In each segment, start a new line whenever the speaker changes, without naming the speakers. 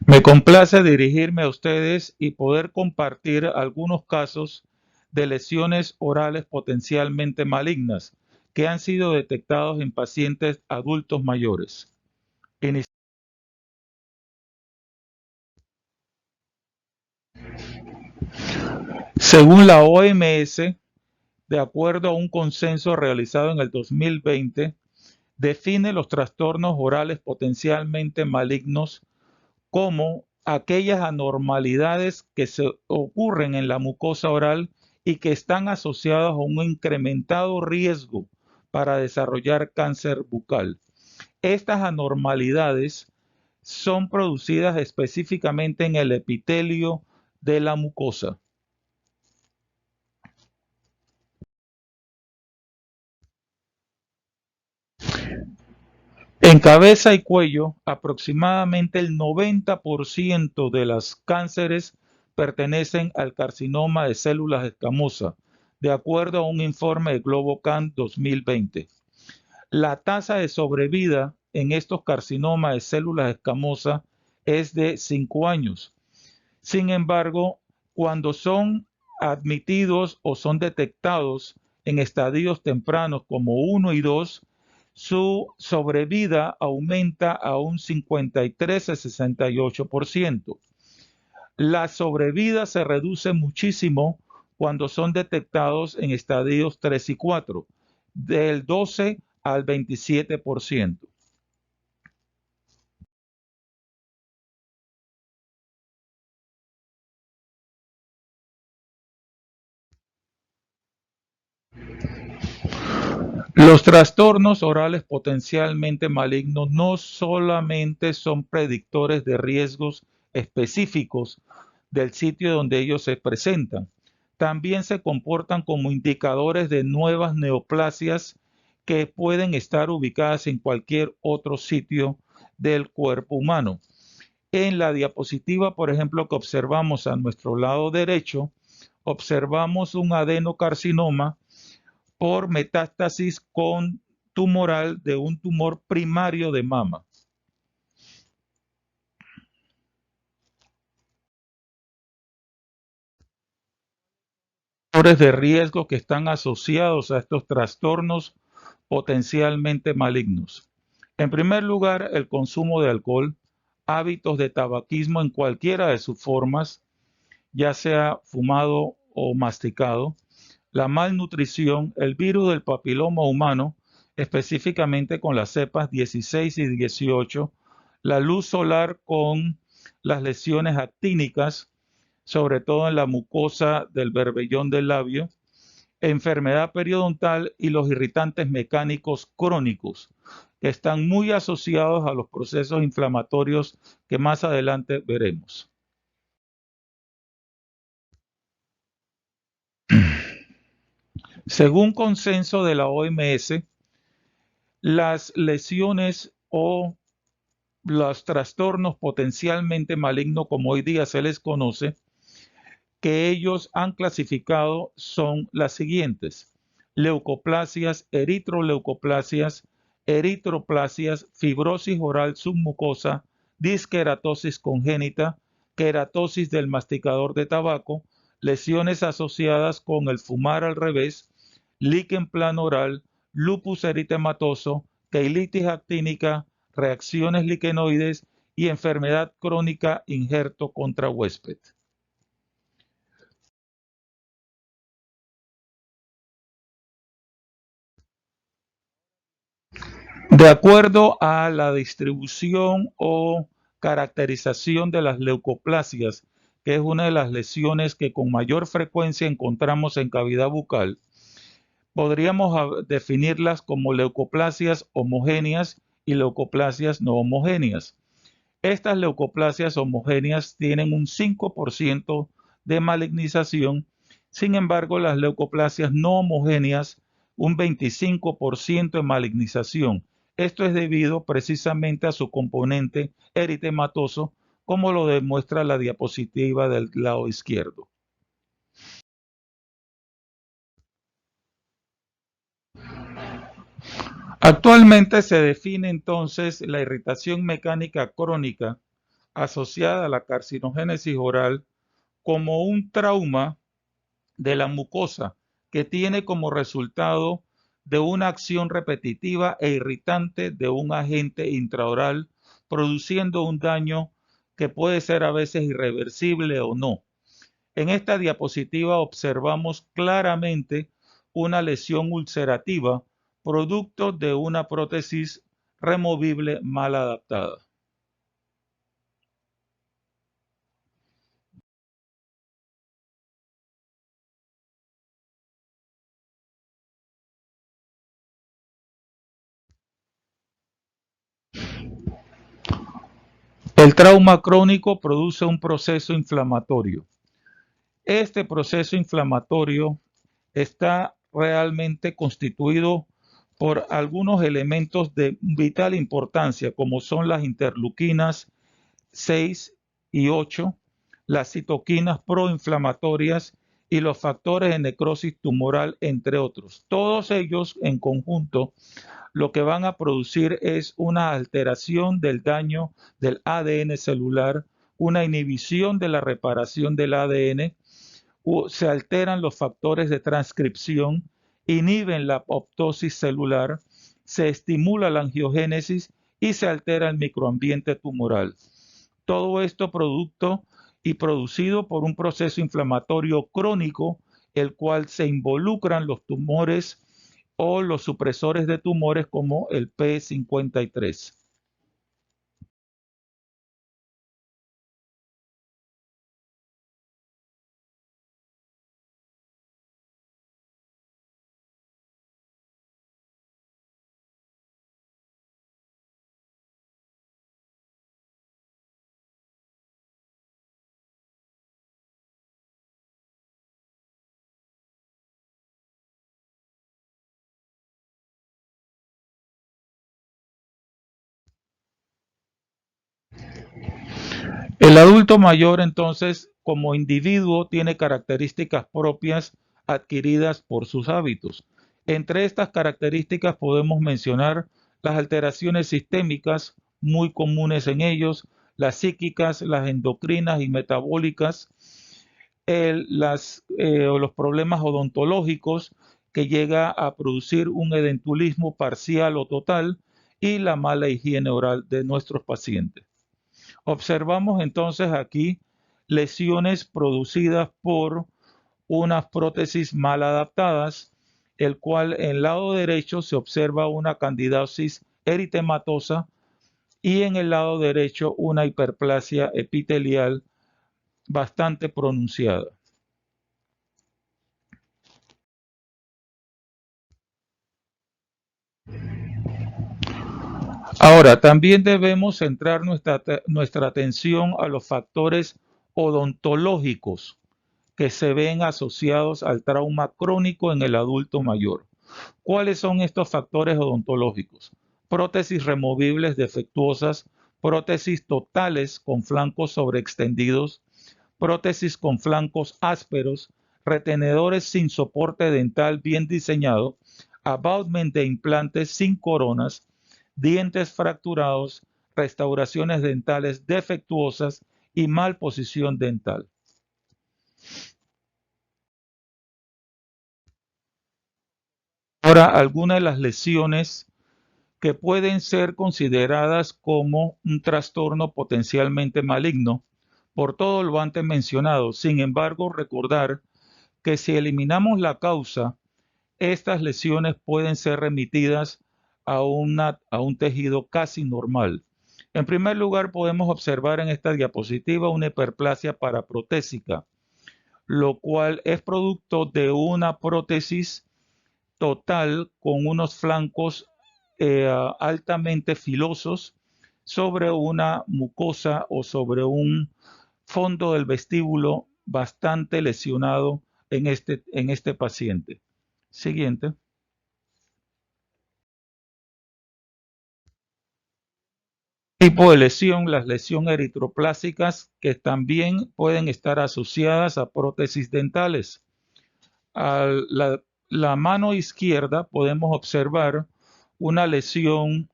Me complace dirigirme a ustedes y poder compartir algunos casos de lesiones orales potencialmente malignas que han sido detectados en pacientes adultos mayores. Ini- Según la OMS, de acuerdo a un consenso realizado en el 2020, define los trastornos orales potencialmente malignos como aquellas anormalidades que se ocurren en la mucosa oral y que están asociadas a un incrementado riesgo para desarrollar cáncer bucal. Estas anormalidades son producidas específicamente en el epitelio de la mucosa. En cabeza y cuello, aproximadamente el 90% de los cánceres pertenecen al carcinoma de células escamosas, de acuerdo a un informe de GloboCan 2020. La tasa de sobrevida en estos carcinomas de células escamosas es de 5 años. Sin embargo, cuando son admitidos o son detectados en estadios tempranos como 1 y 2, su sobrevida aumenta a un 53 a 68%. La sobrevida se reduce muchísimo cuando son detectados en estadios 3 y 4, del 12 al 27%. Los trastornos orales potencialmente malignos no solamente son predictores de riesgos específicos del sitio donde ellos se presentan, también se comportan como indicadores de nuevas neoplasias que pueden estar ubicadas en cualquier otro sitio del cuerpo humano. En la diapositiva, por ejemplo, que observamos a nuestro lado derecho, observamos un adenocarcinoma por metástasis con tumoral de un tumor primario de mama. Factores de riesgo que están asociados a estos trastornos potencialmente malignos. En primer lugar, el consumo de alcohol, hábitos de tabaquismo en cualquiera de sus formas, ya sea fumado o masticado, la malnutrición, el virus del papiloma humano, específicamente con las cepas 16 y 18, la luz solar con las lesiones actínicas, sobre todo en la mucosa del berbellón del labio, enfermedad periodontal y los irritantes mecánicos crónicos, que están muy asociados a los procesos inflamatorios que más adelante veremos. Según consenso de la OMS, las lesiones o los trastornos potencialmente malignos, como hoy día se les conoce, que ellos han clasificado son las siguientes: leucoplasias, eritroleucoplasias, eritroplasias, fibrosis oral submucosa, disqueratosis congénita, queratosis del masticador de tabaco, lesiones asociadas con el fumar al revés, líquen plano oral, lupus eritematoso, queilitis actínica, reacciones liquenoides y enfermedad crónica injerto contra huésped. De acuerdo a la distribución o caracterización de las leucoplasias, que es una de las lesiones que con mayor frecuencia encontramos en cavidad bucal, podríamos definirlas como leucoplasias homogéneas y leucoplasias no homogéneas. Estas leucoplasias homogéneas tienen un 5% de malignización, sin embargo las leucoplasias no homogéneas un 25% de malignización. Esto es debido precisamente a su componente eritematoso, como lo demuestra la diapositiva del lado izquierdo. Actualmente se define entonces la irritación mecánica crónica asociada a la carcinogénesis oral como un trauma de la mucosa que tiene como resultado de una acción repetitiva e irritante de un agente intraoral, produciendo un daño que puede ser a veces irreversible o no. En esta diapositiva observamos claramente una lesión ulcerativa producto de una prótesis removible mal adaptada. El trauma crónico produce un proceso inflamatorio. Este proceso inflamatorio está realmente constituido por algunos elementos de vital importancia, como son las interleuquinas 6 y 8, las citoquinas proinflamatorias y los factores de necrosis tumoral, entre otros. Todos ellos en conjunto lo que van a producir es una alteración del daño del ADN celular, una inhibición de la reparación del ADN, se alteran los factores de transcripción, inhiben la apoptosis celular, se estimula la angiogénesis y se altera el microambiente tumoral. Todo esto producto y producido por un proceso inflamatorio crónico, el cual se involucran los tumores o los supresores de tumores como el P53. El adulto mayor, entonces, como individuo, tiene características propias adquiridas por sus hábitos. Entre estas características podemos mencionar las alteraciones sistémicas muy comunes en ellos, las psíquicas, las endocrinas y metabólicas, los problemas odontológicos que llega a producir un edentulismo parcial o total y la mala higiene oral de nuestros pacientes. Observamos entonces aquí lesiones producidas por unas prótesis mal adaptadas, el cual en el lado derecho se observa una candidosis eritematosa y en el lado derecho una hiperplasia epitelial bastante pronunciada. Ahora, también debemos centrar nuestra atención a los factores odontológicos que se ven asociados al trauma crónico en el adulto mayor. ¿Cuáles son estos factores odontológicos? Prótesis removibles defectuosas, prótesis totales con flancos sobreextendidos, prótesis con flancos ásperos, retenedores sin soporte dental bien diseñado, abutment de implantes sin coronas, dientes fracturados, restauraciones dentales defectuosas y malposición dental. Ahora, algunas de las lesiones que pueden ser consideradas como un trastorno potencialmente maligno por todo lo antes mencionado. Sin embargo, recordar que si eliminamos la causa, estas lesiones pueden ser remitidas a un tejido casi normal. En primer lugar, podemos observar en esta diapositiva una hiperplasia paraprotésica, lo cual es producto de una prótesis total con unos flancos altamente filosos sobre una mucosa o sobre un fondo del vestíbulo bastante lesionado en este paciente. Siguiente. Tipo de lesión, las lesiones eritroplásicas que también pueden estar asociadas a prótesis dentales. A la mano izquierda podemos observar una lesión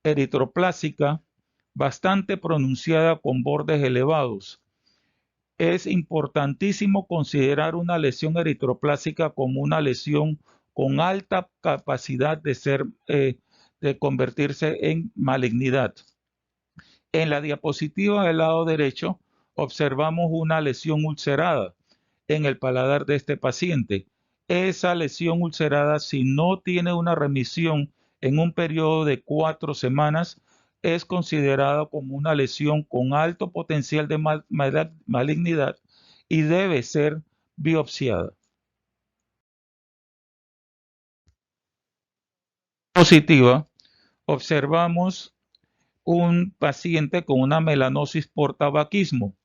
eritroplásica bastante pronunciada con bordes elevados. Es importantísimo considerar una lesión eritroplásica como una lesión con alta capacidad de convertirse en malignidad. En la diapositiva del lado derecho observamos una lesión ulcerada en el paladar de este paciente. Esa lesión ulcerada, si no tiene una remisión en un periodo de 4 semanas, es considerada como una lesión con alto potencial de malignidad y debe ser biopsiada. Positiva, observamos un paciente con una melanosis por tabaquismo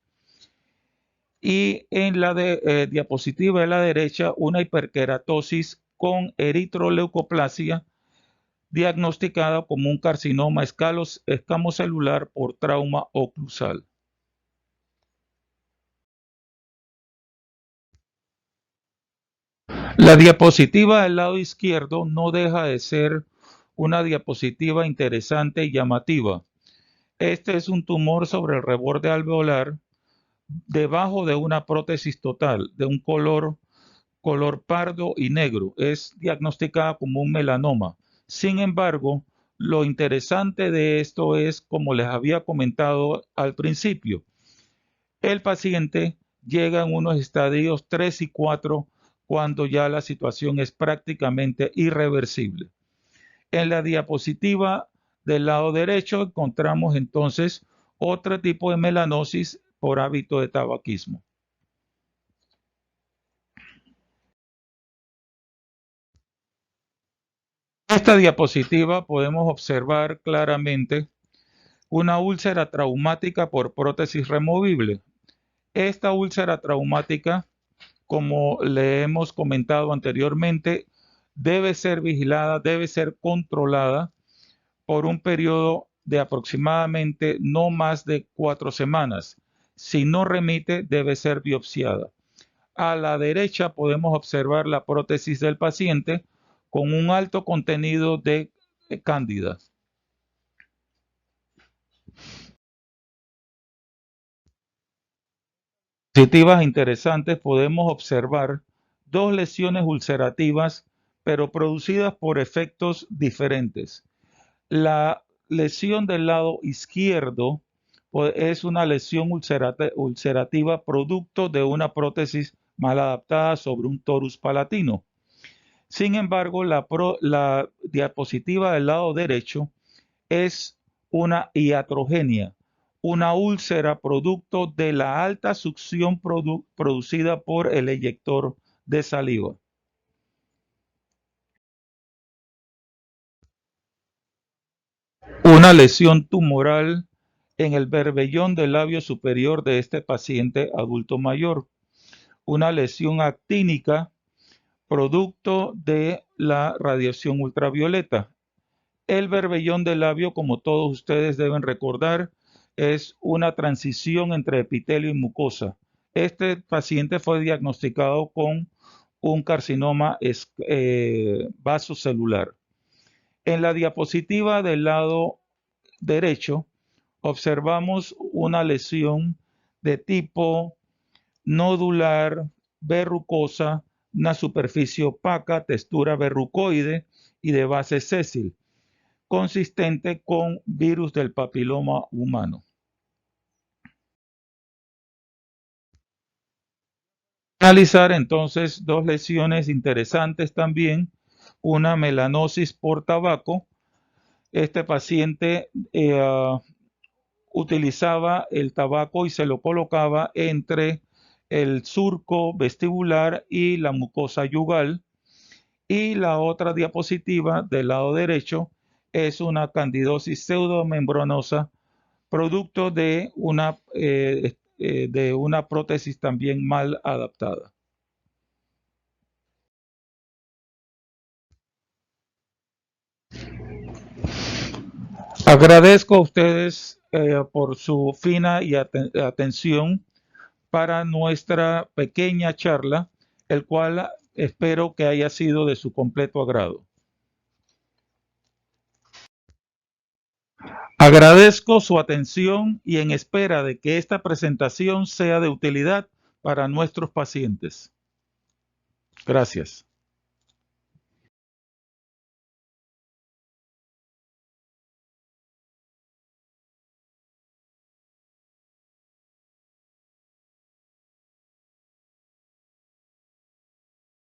y en la diapositiva de la derecha una hiperkeratosis con eritroleucoplasia diagnosticada como un carcinoma escamocelular por trauma oclusal. La diapositiva del lado izquierdo no deja de ser una diapositiva interesante y llamativa. Este es un tumor sobre el reborde alveolar debajo de una prótesis total de un color pardo y negro. Es diagnosticada como un melanoma. Sin embargo, lo interesante de esto es, como les había comentado al principio, el paciente llega en unos estadios 3 y 4 cuando ya la situación es prácticamente irreversible. En la diapositiva del lado derecho encontramos entonces otro tipo de melanosis por hábito de tabaquismo. En esta diapositiva podemos observar claramente una úlcera traumática por prótesis removible. Esta úlcera traumática, como le hemos comentado anteriormente, debe ser vigilada, debe ser controlada por un periodo de aproximadamente no más de 4 semanas. Si no remite, debe ser biopsiada. A la derecha podemos observar la prótesis del paciente con un alto contenido de cándida. Positivas interesantes podemos observar dos lesiones ulcerativas, pero producidas por efectos diferentes. La lesión del lado izquierdo es una lesión ulcerativa producto de una prótesis mal adaptada sobre un torus palatino. Sin embargo, la diapositiva del lado derecho es una iatrogenia, una úlcera producto de la alta succión producida por el eyector de saliva. Una lesión tumoral en el berbellón del labio superior de este paciente adulto mayor. Una lesión actínica producto de la radiación ultravioleta. El berbellón del labio, como todos ustedes deben recordar, es una transición entre epitelio y mucosa. Este paciente fue diagnosticado con un carcinoma vasocelular. En la diapositiva del lado derecho observamos una lesión de tipo nodular, verrucosa, una superficie opaca, textura verrucoide y de base sésil, consistente con virus del papiloma humano. Analizar entonces dos lesiones interesantes también, una melanosis por tabaco. Este paciente utilizaba el tabaco y se lo colocaba entre el surco vestibular y la mucosa yugal. Y la otra diapositiva del lado derecho es una candidosis pseudomembranosa producto de una prótesis también mal adaptada. Agradezco a ustedes por su fina y atención para nuestra pequeña charla, el cual espero que haya sido de su completo agrado. Agradezco su atención y en espera de que esta presentación sea de utilidad para nuestros pacientes. Gracias.